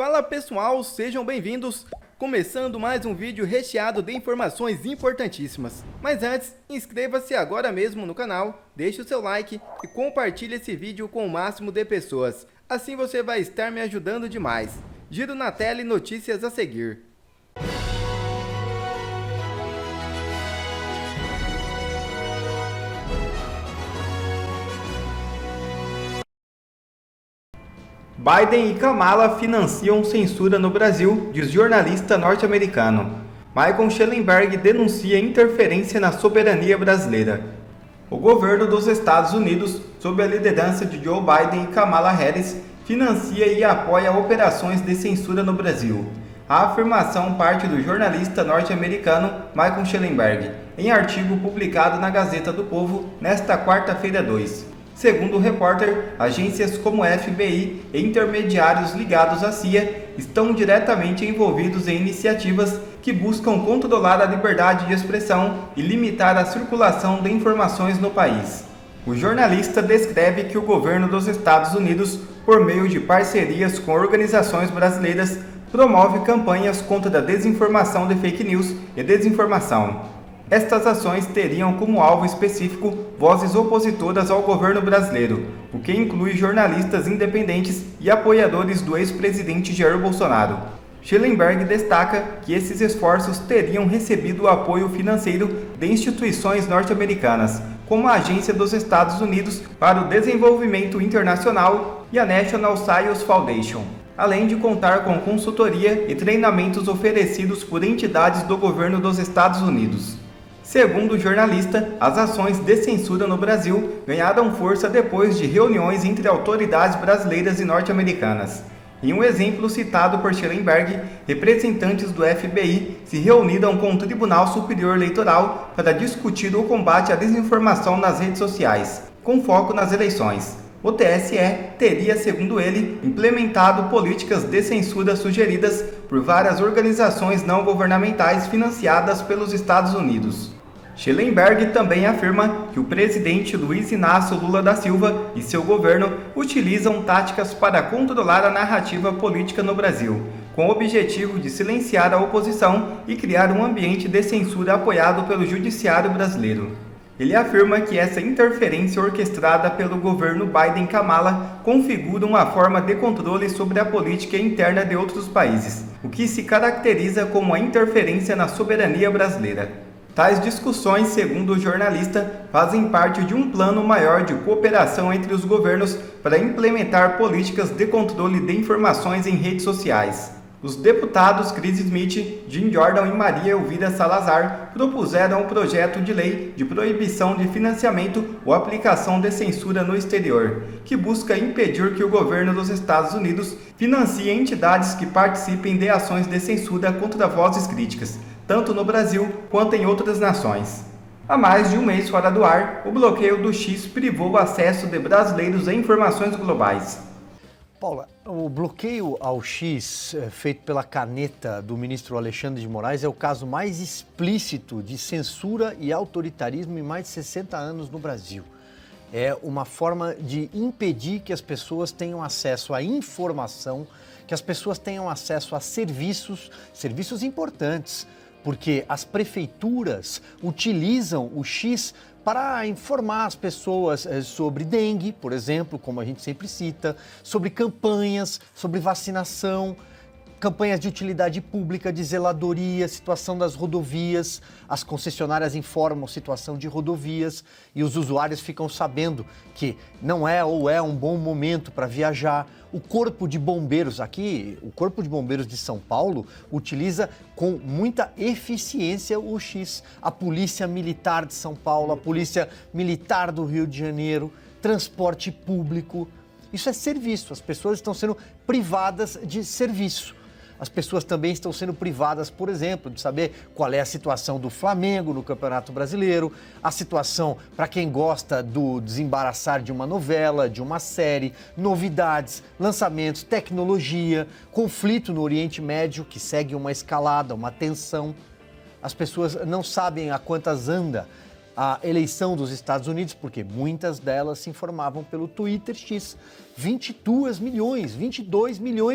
Fala pessoal, sejam bem-vindos! Começando mais um vídeo recheado de informações importantíssimas. Mas antes, inscreva-se agora mesmo no canal, deixe o seu like e compartilhe esse vídeo com o máximo de pessoas. Assim você vai estar me ajudando demais. Giro na tela e notícias a seguir. Biden e Kamala financiam censura no Brasil, diz jornalista norte-americano. Michael Shellenberg denuncia interferência na soberania brasileira. O governo dos Estados Unidos, sob a liderança de Joe Biden e Kamala Harris, financia e apoia operações de censura no Brasil. A afirmação parte do jornalista norte-americano Michael Shellenberg, em artigo publicado na Gazeta do Povo nesta quarta-feira 2. Segundo o repórter, agências como FBI e intermediários ligados à CIA estão diretamente envolvidos em iniciativas que buscam controlar a liberdade de expressão e limitar a circulação de informações no país. O jornalista descreve que o governo dos Estados Unidos, por meio de parcerias com organizações brasileiras, promove campanhas contra a desinformação de fake news e desinformação. Estas ações teriam como alvo específico vozes opositoras ao governo brasileiro, o que inclui jornalistas independentes e apoiadores do ex-presidente Jair Bolsonaro. Shellenberg destaca que esses esforços teriam recebido o apoio financeiro de instituições norte-americanas, como a Agência dos Estados Unidos para o Desenvolvimento Internacional e a National Science Foundation, além de contar com consultoria e treinamentos oferecidos por entidades do governo dos Estados Unidos. Segundo o jornalista, as ações de censura no Brasil ganharam força depois de reuniões entre autoridades brasileiras e norte-americanas. Em um exemplo citado por Shellenberg, representantes do FBI se reuniram com o Tribunal Superior Eleitoral para discutir o combate à desinformação nas redes sociais, com foco nas eleições. O TSE teria, segundo ele, implementado políticas de censura sugeridas por várias organizações não governamentais financiadas pelos Estados Unidos. Shellenberg também afirma que o presidente Luiz Inácio Lula da Silva e seu governo utilizam táticas para controlar a narrativa política no Brasil, com o objetivo de silenciar a oposição e criar um ambiente de censura apoiado pelo judiciário brasileiro. Ele afirma que essa interferência orquestrada pelo governo Biden-Kamala configura uma forma de controle sobre a política interna de outros países, o que se caracteriza como a interferência na soberania brasileira. Tais discussões, segundo o jornalista, fazem parte de um plano maior de cooperação entre os governos para implementar políticas de controle de informações em redes sociais. Os deputados Chris Smith, Jim Jordan e Maria Elvira Salazar propuseram um projeto de lei de proibição de financiamento ou aplicação de censura no exterior, que busca impedir que o governo dos Estados Unidos financie entidades que participem de ações de censura contra vozes críticas, tanto no Brasil quanto em outras nações. Há mais de um mês fora do ar, o bloqueio do X privou o acesso de brasileiros a informações globais. Paula, o bloqueio ao X feito pela caneta do ministro Alexandre de Moraes é o caso mais explícito de censura e autoritarismo em mais de 60 anos no Brasil. É uma forma de impedir que as pessoas tenham acesso à informação, que as pessoas tenham acesso a serviços importantes, porque as prefeituras utilizam o X para informar as pessoas sobre dengue, por exemplo, como a gente sempre cita, sobre campanhas, sobre vacinação, campanhas de utilidade pública, de zeladoria, situação das rodovias. As concessionárias informam situação de rodovias e os usuários ficam sabendo que não é ou é um bom momento para viajar. O Corpo de Bombeiros aqui, o Corpo de Bombeiros de São Paulo, utiliza com muita eficiência o X. A Polícia Militar de São Paulo, a Polícia Militar do Rio de Janeiro, transporte público. Isso é serviço, as pessoas estão sendo privadas de serviço. As pessoas também estão sendo privadas, por exemplo, de saber qual é a situação do Flamengo no Campeonato Brasileiro, a situação para quem gosta do desembaraçar de uma novela, de uma série, novidades, lançamentos, tecnologia, conflito no Oriente Médio, que segue uma escalada, uma tensão. As pessoas não sabem a quantas anda a eleição dos Estados Unidos, porque muitas delas se informavam pelo Twitter X. 22 milhões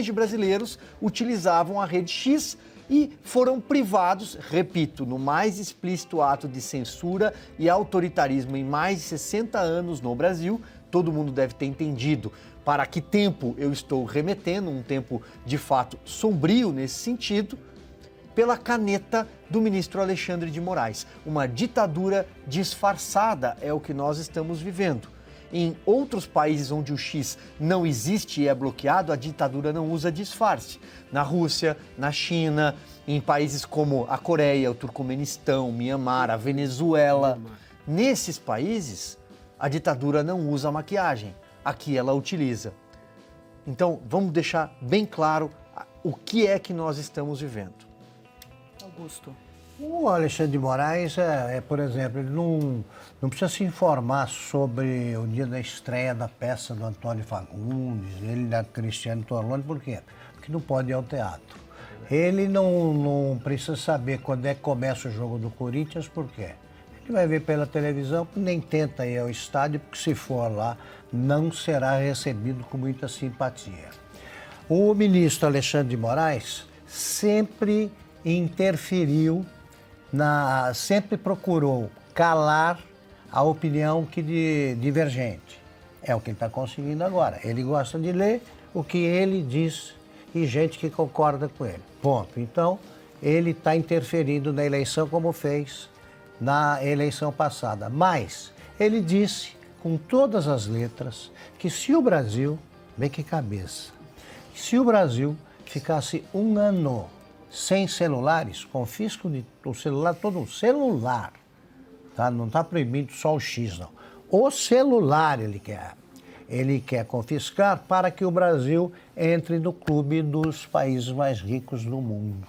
de brasileiros utilizavam a rede X e foram privados, repito, no mais explícito ato de censura e autoritarismo em mais de 60 anos no Brasil. Todo mundo deve ter entendido para que tempo eu estou remetendo, um tempo de fato sombrio nesse sentido, pela caneta do ministro Alexandre de Moraes. Uma ditadura disfarçada é o que nós estamos vivendo. Em outros países onde o X não existe e é bloqueado, a ditadura não usa disfarce. Na Rússia, na China, em países como a Coreia, o Turcomenistão, Mianmar, a Venezuela. Nesses países, a ditadura não usa maquiagem. Aqui ela utiliza. Então, vamos deixar bem claro o que é que nós estamos vivendo. Augusto. O Alexandre de Moraes, por exemplo, ele não precisa se informar sobre o dia da estreia da peça do Antônio Fagundes, ele da Cristiane Torlone, por quê? Porque não pode ir ao teatro. Ele não precisa saber quando é que começa o jogo do Corinthians, por quê? Ele vai ver pela televisão, nem tenta ir ao estádio, porque se for lá, não será recebido com muita simpatia. O ministro Alexandre de Moraes sempre interferiu, sempre procurou calar a opinião divergente. É o que ele está conseguindo agora. Ele gosta de ler o que ele diz e gente que concorda com ele. Ponto. Então, ele está interferindo na eleição como fez na eleição passada. Mas ele disse, com todas as letras, que se o Brasil, bem que cabeça, se o Brasil ficasse um ano sem celulares, confisco o celular, todo o celular, tá? Não está proibido só o X, não. O celular ele quer. Ele quer confiscar para que o Brasil entre no clube dos países mais ricos do mundo.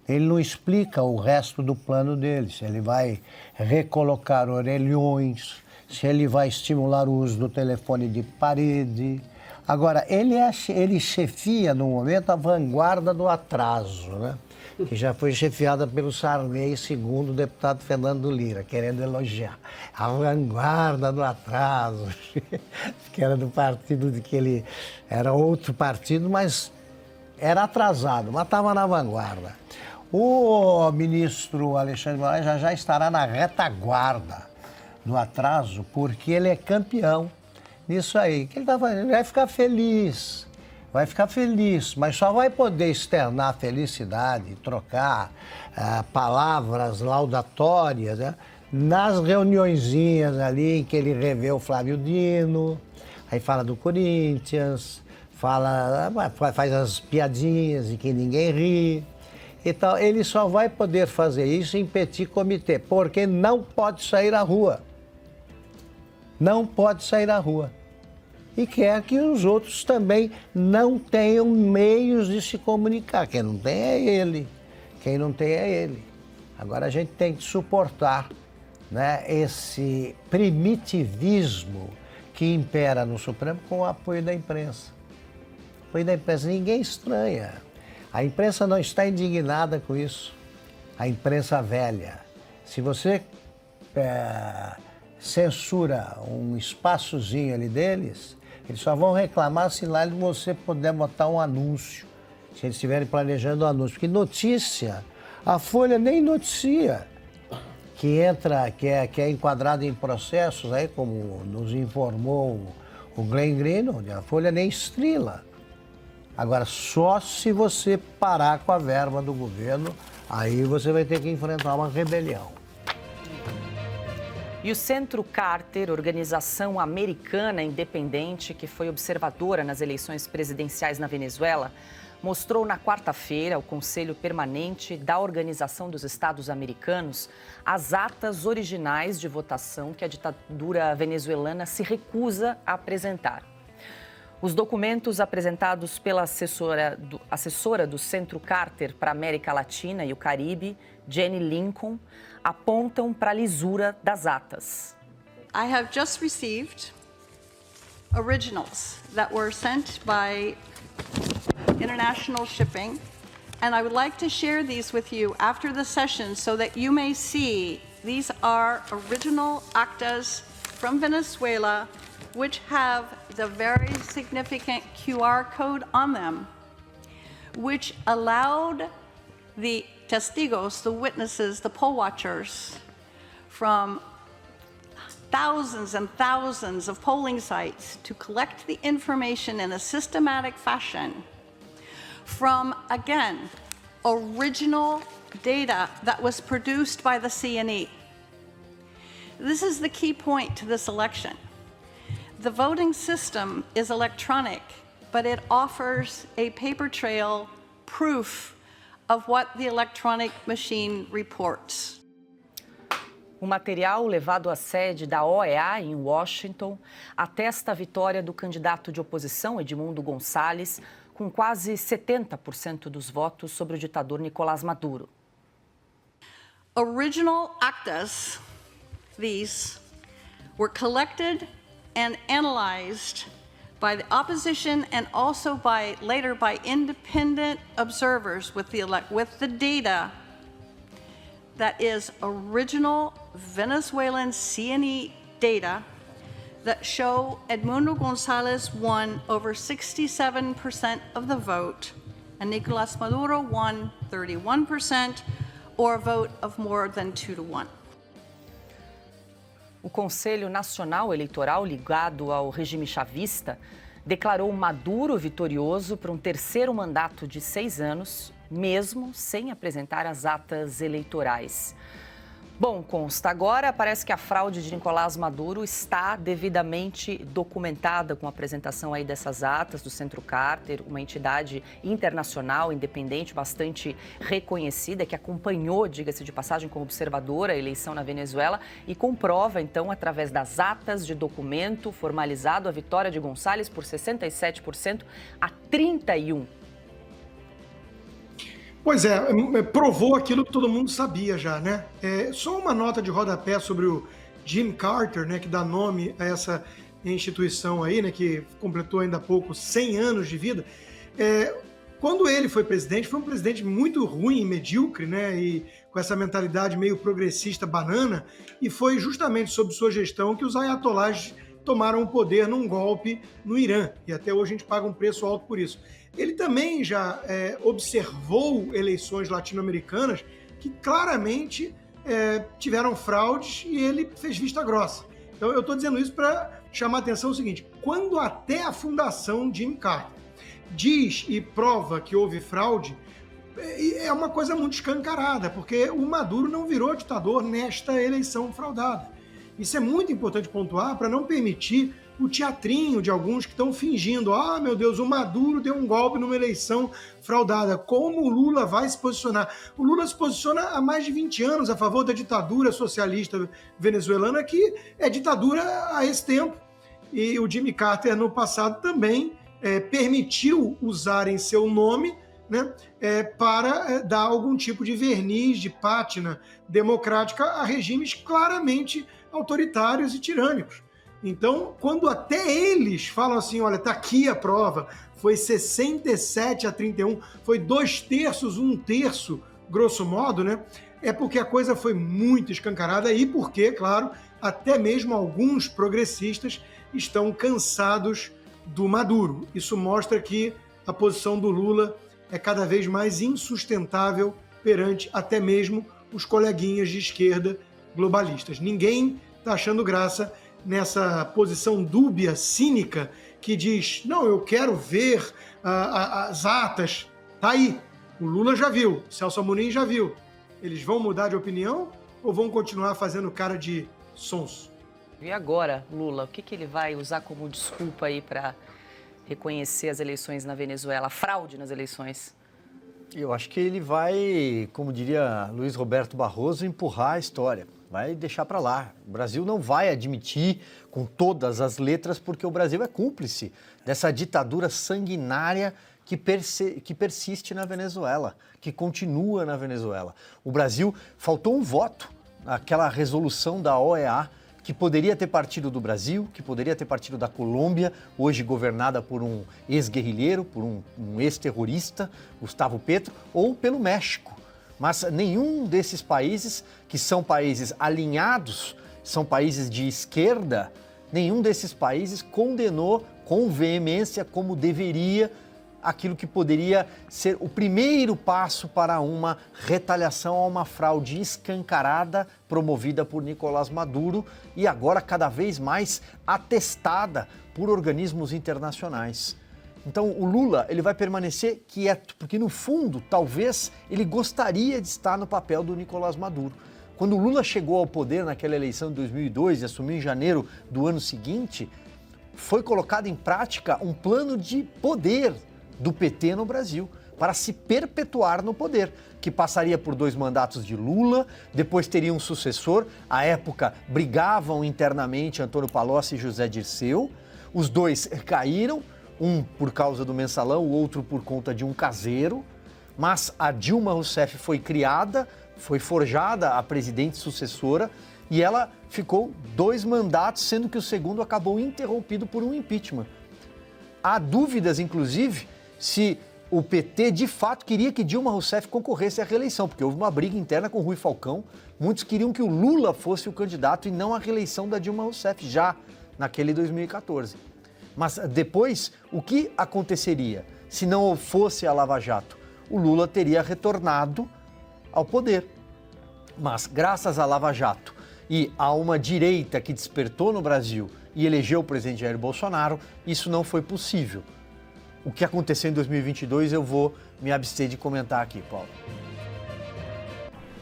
Ele não explica o resto do plano dele, se ele vai recolocar orelhões, se ele vai estimular o uso do telefone de parede. Agora, ele chefia, no momento, a vanguarda do atraso, né? Que já foi chefiada pelo Sarney, segundo o deputado Fernando Lira, querendo elogiar. A vanguarda do atraso, que era do partido de que ele era outro partido, mas era atrasado, mas estava na vanguarda. O ministro Alexandre de Moraes já estará na retaguarda do atraso, porque ele é campeão nisso aí. Que ele tá fazendo? Ele vai ficar feliz, mas só vai poder externar felicidade, trocar palavras laudatórias, né? Nas reuniõezinhas ali em que ele revê o Flávio Dino, aí fala do Corinthians, faz as piadinhas de que ninguém ri. Então, ele só vai poder fazer isso em petit comité, porque não pode sair à rua. Não pode sair à rua. E quer que os outros também não tenham meios de se comunicar. Quem não tem é ele. Quem não tem é ele. Agora a gente tem que suportar, né, esse primitivismo que impera no Supremo com o apoio da imprensa. O apoio da imprensa ninguém estranha. A imprensa não está indignada com isso. A imprensa velha. Se você censura um espaçozinho ali deles, eles só vão reclamar se lá você puder botar um anúncio, se eles estiverem planejando um anúncio. Porque notícia, a Folha nem noticia, que é enquadrada em processos, aí, como nos informou o Glenn Greenwald, a Folha nem estrila. Agora, só se você parar com a verba do governo, aí você vai ter que enfrentar uma rebelião. E o Centro Carter, organização americana independente que foi observadora nas eleições presidenciais na Venezuela, mostrou na quarta-feira ao Conselho Permanente da Organização dos Estados Americanos as atas originais de votação que a ditadura venezuelana se recusa a apresentar. Os documentos apresentados pela assessora do Centro Carter para a América Latina e o Caribe, Jenny Lincoln, apontam para a lisura das atas. I have just received originals that were sent by international shipping, and I would like to share these with you after the session so that you may see These are original actas from Venezuela, which have the very significant QR code on them, which allowed the testigos, the witnesses, the poll watchers from thousands and thousands of polling sites to collect the information in a systematic fashion from, again, original data that was produced by the CNE. This is the key point to this election. The voting system is electronic, but it offers a paper trail proof of what the electronic machine reports. O material levado à sede da OEA em Washington atesta a vitória do candidato de oposição, Edmundo Gonçalves, com quase 70% dos votos sobre o ditador Nicolás Maduro. Original actas, these, were collected and analyzed by the opposition and also later by independent observers with the data that is original Venezuelan CNE data that show Edmundo Gonçalves won over 67% of the vote and Nicolás Maduro won 31%, or a vote of more than 2-1. O Conselho Nacional Eleitoral, ligado ao regime chavista, declarou Maduro vitorioso para um terceiro mandato de 6 anos, mesmo sem apresentar as atas eleitorais. Bom, consta agora, parece que a fraude de Nicolás Maduro está devidamente documentada com a apresentação aí dessas atas do Centro Carter, uma entidade internacional independente bastante reconhecida que acompanhou, diga-se de passagem, como observadora a eleição na Venezuela e comprova, então, através das atas de documento formalizado, a vitória de Gonçalves por 67% a 31%. Pois é, provou aquilo que todo mundo sabia já, né? Só uma nota de rodapé sobre o Jimmy Carter, né, que dá nome a essa instituição aí, né, que completou ainda há pouco 100 anos de vida. Quando ele foi um presidente muito ruim, medíocre, né, e com essa mentalidade meio progressista banana, e foi justamente sob sua gestão que os ayatollahs tomaram o poder num golpe no Irã, e até hoje a gente paga um preço alto por isso. Ele também já observou eleições latino-americanas que claramente tiveram fraudes e ele fez vista grossa. Então eu estou dizendo isso para chamar a atenção o seguinte: quando até a fundação Jimmy Carter diz e prova que houve fraude, é uma coisa muito escancarada, porque o Maduro não virou ditador nesta eleição fraudada. Isso é muito importante pontuar para não permitir o teatrinho de alguns que estão fingindo: ah, meu Deus, o Maduro deu um golpe numa eleição fraudada. Como o Lula vai se posicionar? O Lula se posiciona há mais de 20 anos a favor da ditadura socialista venezuelana, que é ditadura há esse tempo. E o Jimmy Carter, no passado, também permitiu usarem seu nome, né, para dar algum tipo de verniz, de pátina democrática a regimes claramente autoritários e tirânicos. Então, quando até eles falam assim, olha, tá aqui a prova, foi 67-31, foi 2/3, 1/3, grosso modo, né? É porque a coisa foi muito escancarada e porque, claro, até mesmo alguns progressistas estão cansados do Maduro. Isso mostra que a posição do Lula é cada vez mais insustentável perante até mesmo os coleguinhas de esquerda globalistas. Ninguém está achando graça nessa posição dúbia, cínica, que diz, não, eu quero ver as atas. Tá aí, o Lula já viu, Celso Amorim já viu. Eles vão mudar de opinião ou vão continuar fazendo cara de sonso? E agora, Lula, o que ele vai usar como desculpa aí para reconhecer as eleições na Venezuela, a fraude nas eleições? Eu acho que ele vai, como diria Luiz Roberto Barroso, empurrar a história. Vai deixar para lá. O Brasil não vai admitir com todas as letras, porque o Brasil é cúmplice dessa ditadura sanguinária que persiste na Venezuela, que continua na Venezuela. O Brasil, faltou um voto naquela resolução da OEA, que poderia ter partido do Brasil, que poderia ter partido da Colômbia, hoje governada por um ex-guerrilheiro, por um ex-terrorista, Gustavo Petro, ou pelo México. Mas nenhum desses países, que são países alinhados, são países de esquerda, nenhum desses países condenou com veemência, como deveria, aquilo que poderia ser o primeiro passo para uma retaliação a uma fraude escancarada promovida por Nicolás Maduro e agora cada vez mais atestada por organismos internacionais. Então o Lula ele vai permanecer quieto, porque no fundo talvez ele gostaria de estar no papel do Nicolás Maduro. Quando o Lula chegou ao poder naquela eleição de 2002 e assumiu em janeiro do ano seguinte, foi colocado em prática um plano de poder do PT no Brasil, para se perpetuar no poder, que passaria por 2 mandatos de Lula, depois teria um sucessor. À época, brigavam internamente Antônio Palocci e José Dirceu. Os 2 caíram, um por causa do mensalão, o outro por conta de um caseiro. Mas a Dilma Rousseff foi criada, foi forjada a presidente sucessora e ela ficou 2 mandatos, sendo que o segundo acabou interrompido por um impeachment. Há dúvidas, inclusive, se o PT de fato queria que Dilma Rousseff concorresse à reeleição, porque houve uma briga interna com Rui Falcão. Muitos queriam que o Lula fosse o candidato e não a reeleição da Dilma Rousseff, já naquele 2014. Mas depois, o que aconteceria se não fosse a Lava Jato? O Lula teria retornado ao poder. Mas graças à Lava Jato e a uma direita que despertou no Brasil e elegeu o presidente Jair Bolsonaro, isso não foi possível. O que aconteceu em 2022 eu vou me abster de comentar aqui, Paulo.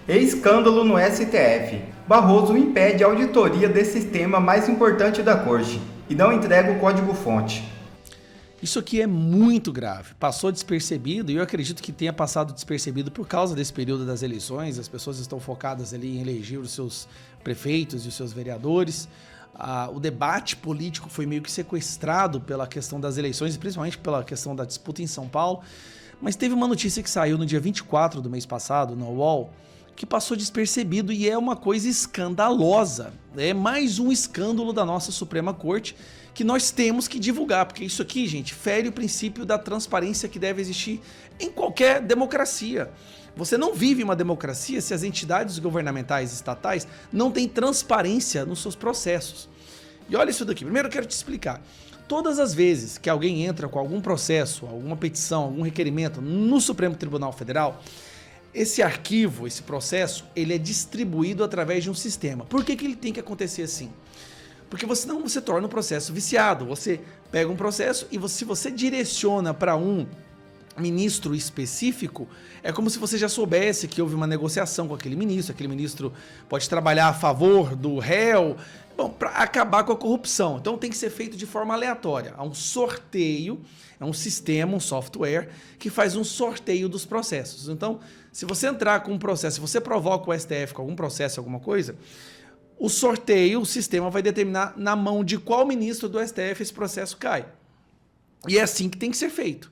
Escândalo no STF. Barroso impede a auditoria desse sistema mais importante da corte e não entrega o código-fonte. Isso aqui é muito grave. Passou despercebido e eu acredito que tenha passado despercebido por causa desse período das eleições. As pessoas estão focadas ali em eleger os seus prefeitos e os seus vereadores. O debate político foi meio que sequestrado pela questão das eleições, principalmente pela questão da disputa em São Paulo. Mas teve uma notícia que saiu no dia 24 do mês passado, no UOL, que passou despercebido e é uma coisa escandalosa. É mais um escândalo da nossa Suprema Corte que nós temos que divulgar, porque isso aqui, gente, fere o princípio da transparência que deve existir em qualquer democracia. Você não vive uma democracia se as entidades governamentais estatais não têm transparência nos seus processos. E olha isso daqui. Primeiro eu quero te explicar. Todas as vezes que alguém entra com algum processo, alguma petição, algum requerimento no Supremo Tribunal Federal, esse arquivo, esse processo, ele é distribuído através de um sistema. Por que ele tem que acontecer assim? Porque senão você torna o processo viciado. Você pega um processo e se você direciona para um ministro específico, é como se você já soubesse que houve uma negociação com aquele ministro pode trabalhar a favor do réu, para acabar com a corrupção. Então tem que ser feito de forma aleatória. Há um sorteio, é um sistema, um software, que faz um sorteio dos processos. Então, se você entrar com um processo, se você provoca o STF com algum processo, alguma coisa, o sorteio, o sistema vai determinar na mão de qual ministro do STF esse processo cai. E é assim que tem que ser feito.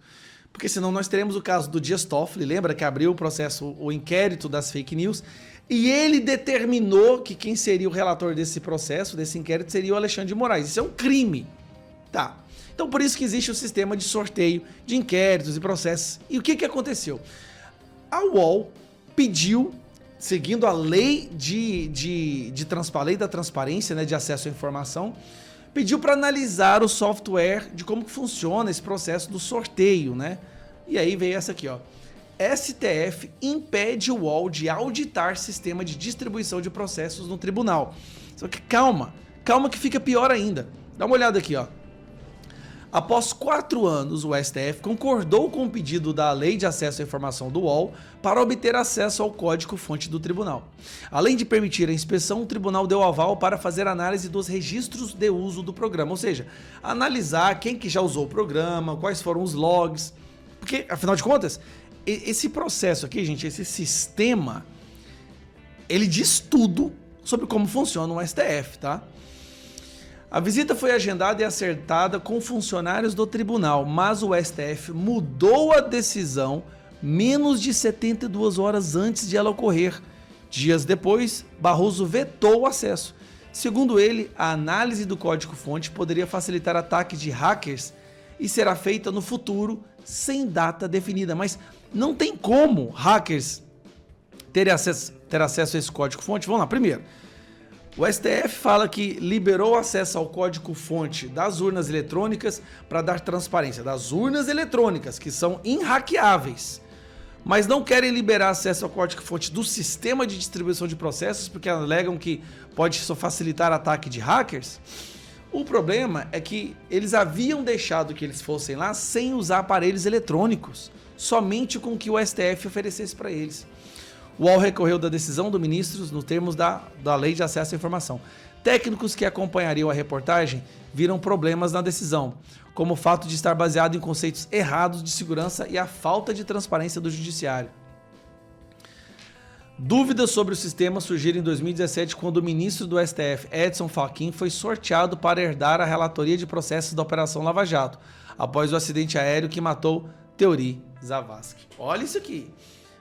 Porque senão nós teremos o caso do Dias Toffoli, lembra que abriu o processo, o inquérito das fake news, e ele determinou que quem seria o relator desse processo, desse inquérito, seria o Alexandre de Moraes. Isso é um crime. Tá. Então por isso que existe o sistema de sorteio de inquéritos e processos. E o que aconteceu? A UOL pediu, seguindo a lei lei da transparência, né, de acesso à informação, pediu para analisar o software de como que funciona esse processo do sorteio, né? E aí veio essa aqui, ó. STF impede o UOL de auditar sistema de distribuição de processos no tribunal. Só que calma que fica pior ainda. Dá uma olhada aqui, ó. Após 4 anos, o STF concordou com o pedido da Lei de Acesso à Informação do UOL para obter acesso ao código-fonte do tribunal. Além de permitir a inspeção, o tribunal deu aval para fazer análise dos registros de uso do programa, ou seja, analisar quem que já usou o programa, quais foram os logs, porque, afinal de contas, esse processo aqui, gente, esse sistema, ele diz tudo sobre como funciona o STF, tá? A visita foi agendada e acertada com funcionários do tribunal, mas o STF mudou a decisão menos de 72 horas antes de ela ocorrer. Dias depois, Barroso vetou o acesso. Segundo ele, a análise do código-fonte poderia facilitar ataques de hackers e será feita no futuro sem data definida. Mas não tem como hackers ter acesso a esse código-fonte? Vamos lá, primeiro. O STF fala que liberou acesso ao código-fonte das urnas eletrônicas para dar transparência das urnas eletrônicas, que são inhackeáveis, mas não querem liberar acesso ao código-fonte do sistema de distribuição de processos porque alegam que pode só facilitar ataque de hackers. O problema é que eles haviam deixado que eles fossem lá sem usar aparelhos eletrônicos, somente com o que o STF oferecesse para eles. O UOL recorreu da decisão do ministro nos termos da Lei de Acesso à Informação. Técnicos que acompanhariam a reportagem viram problemas na decisão, como o fato de estar baseado em conceitos errados de segurança e a falta de transparência do judiciário. Dúvidas sobre o sistema surgiram em 2017 quando o ministro do STF, Edson Fachin, foi sorteado para herdar a relatoria de processos da Operação Lava Jato, após o acidente aéreo que matou Teori Zavascki. Olha isso aqui.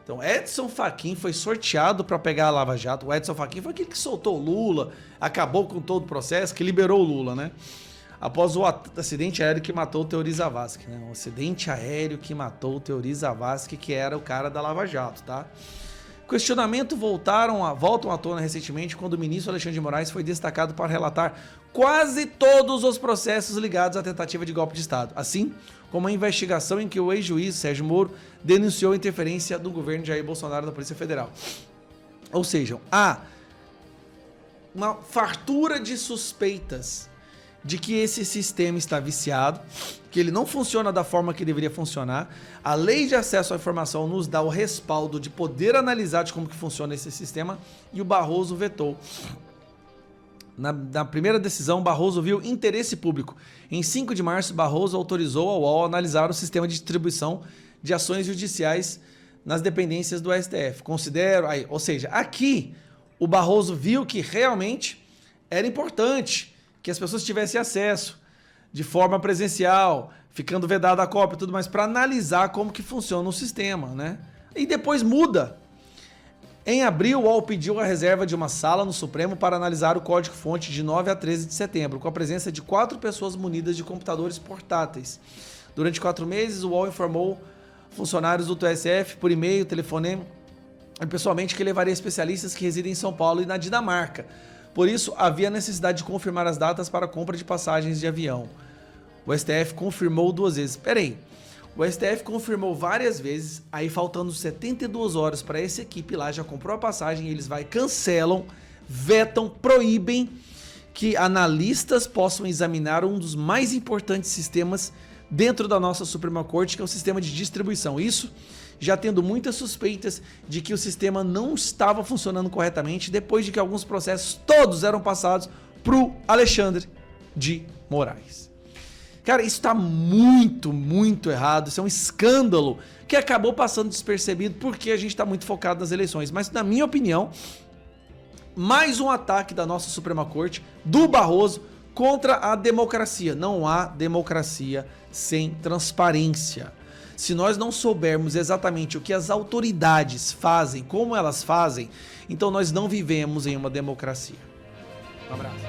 Então, Edson Fachin foi sorteado para pegar a Lava Jato. O Edson Fachin foi aquele que soltou o Lula, acabou com todo o processo, que liberou o Lula, né? Após o acidente aéreo que matou o Teori Zavascki, né? Um acidente aéreo que matou o Teori Zavascki, que era o cara da Lava Jato, tá? Questionamento voltam à tona recentemente quando o ministro Alexandre de Moraes foi destacado para relatar quase todos os processos ligados à tentativa de golpe de Estado, assim como a investigação em que o ex-juiz Sérgio Moro denunciou a interferência do governo Jair Bolsonaro da Polícia Federal. Ou seja, há uma fartura de suspeitas de que esse sistema está viciado, que ele não funciona da forma que deveria funcionar. A Lei de Acesso à Informação nos dá o respaldo de poder analisar de como que funciona esse sistema e o Barroso vetou. Na primeira decisão, Barroso viu interesse público. Em 5 de março, Barroso autorizou a UOL a analisar o sistema de distribuição de ações judiciais nas dependências do STF. Ou seja, aqui o Barroso viu que realmente era importante que as pessoas tivessem acesso de forma presencial, ficando vedada a cópia e tudo mais, para analisar como que funciona o sistema, né? E depois muda. Em abril, o UOL pediu a reserva de uma sala no Supremo para analisar o código-fonte de 9 a 13 de setembro, com a presença de 4 pessoas munidas de computadores portáteis. Durante 4 meses, o UOL informou funcionários do TSF por e-mail, telefonema e pessoalmente que levaria especialistas que residem em São Paulo e na Dinamarca. Por isso, havia necessidade de confirmar as datas para a compra de passagens de avião. O STF confirmou 2 vezes. Peraí, o STF confirmou várias vezes, aí faltando 72 horas para essa equipe lá, já comprou a passagem, eles cancelam, vetam, proíbem que analistas possam examinar um dos mais importantes sistemas dentro da nossa Suprema Corte, que é o sistema de distribuição. Isso já tendo muitas suspeitas de que o sistema não estava funcionando corretamente depois de que alguns processos todos eram passados para o Alexandre de Moraes. Cara, isso está muito, muito errado. Isso é um escândalo que acabou passando despercebido porque a gente está muito focado nas eleições. Mas, na minha opinião, mais um ataque da nossa Suprema Corte, do Barroso, contra a democracia. Não há democracia sem transparência. Se nós não soubermos exatamente o que as autoridades fazem, como elas fazem, então nós não vivemos em uma democracia. Um abraço.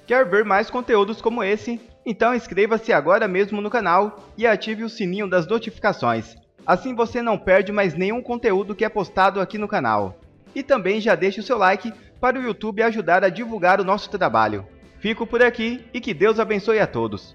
Quer ver mais conteúdos como esse? Então inscreva-se agora mesmo no canal e ative o sininho das notificações. Assim você não perde mais nenhum conteúdo que é postado aqui no canal. E também já deixe o seu like para o YouTube ajudar a divulgar o nosso trabalho. Fico por aqui e que Deus abençoe a todos.